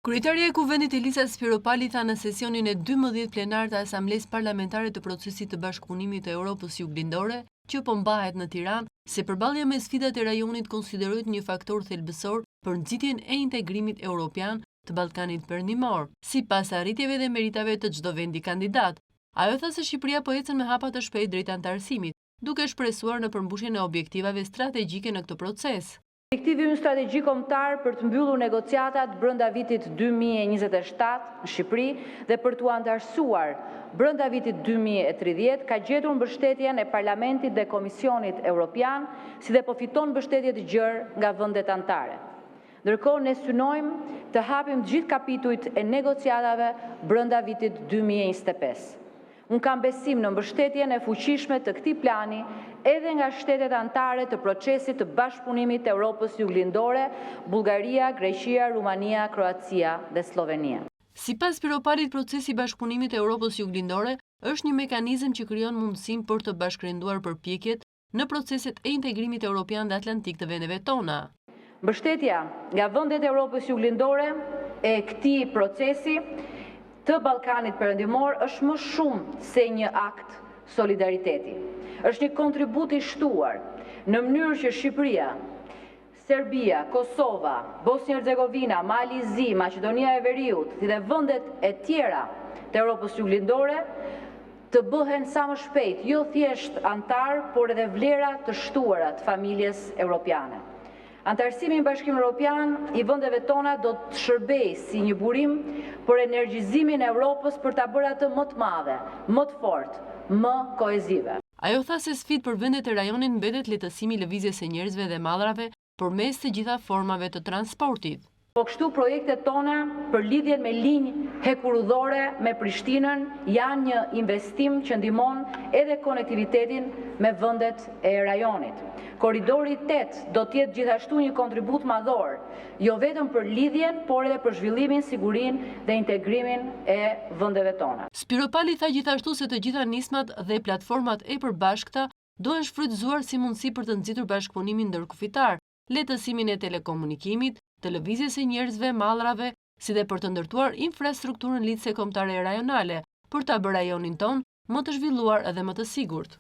Kryetaria e Kuvendit Elisa Spiropali tha në sesionin e 12 plenar të Asamblesë Parlamentare të Procesit të Bashkëpunimit të Europës Juglindore, që po mbahet në Tiranë, se përballja me sfidat e rajonit konsiderohet një faktor thelbësor për nxitjen e integrimit evropian të Ballkanit Perëndimor, sipas arritjeve dhe meritave të çdo vendi kandidat. Ajo tha se Shqipëria po ecën me hapa të shpejtë drejt anëtarësimit, duke shpresuar në përmbushjen e objektivave strategjike në këtë proces. Objektivi ynë strategjik kombëtar për të mbyllur negociatat brenda vitit 2027 në Shqipëri dhe për t'u anëtarësuar brenda vitit 2030 ka gjetur mbështetjen e Parlamentit dhe Komisionit Evropian, si dhe po fiton mbështetje të gjerë nga vendet anëtare. Ndërkohë ne synojmë të hapim të gjithë kapitujt e negociatave brenda vitit 2025. Unë kam besim në mbështetjen e fuqishme të këtij plani edhe nga shtetet anëtare të procesit të bashkëpunimit të Europës Juglindore, Bullgaria, Greqia, Rumania, Kroacia dhe Slovenia. Sipas Spiropalit, procesi i bashkëpunimit të Europës Juglindore është një mekanizëm që krijon mundësinë për të bashkërenduar përpjekjet në proceset e integrimit evropian dhe atlantik të vendeve tona. Mbështetja nga vendet e Europës Juglindore e këtij procesi të Ballkanit Perëndimor është më shumë se një akt solidariteti. Është një kontribut i shtuar në mënyrë që Shqipëria, Serbia, Kosova, Bosnjë-Hercegovina, Mali i Zi, Maqedonia e Veriut dhe vendet e tjera të Europës Juglindore të bëhen sa më shpejt, jo thjesht antar, por edhe vlera të shtuara të familjes europiane. Antarësimi në Bashkimin Evropian i vendeve tona do të shërbejë si një burim për energjizimin e Evropës për ta bërë atë më të madhe, më të fortë, më koezive. Ajo tha se sfidë për vendet e rajonit mbetet lehtësimi i lëvizjes së njerëzve dhe mallrave përmes të gjitha formave të transportit. Po kështu projektet tona për lidhjen me linjë hekurudhore me Prishtinën janë një investim që ndihmon edhe konektivitetin me vendet e rajonit. Korridori 8 do të jetë gjithashtu një kontribut madhor, jo vetëm për lidhjen, por edhe për zhvillimin, sigurinë dhe integrimin e vendeve tona. Spiropali tha gjithashtu se të gjitha nismat dhe platformat e përbashkëta duhen shfrytëzuar si mundësi për të nxitur bashkëpunimin ndërkufitar, lehtësimin e telekomunikimit, të lëvizjes së njerëzve, mallrave, si dhe për të ndërtuar infrastrukturën lidhëse kombëtare e rajonale, për ta bërë rajonin ton më të zhvilluar edhe më të sigurt.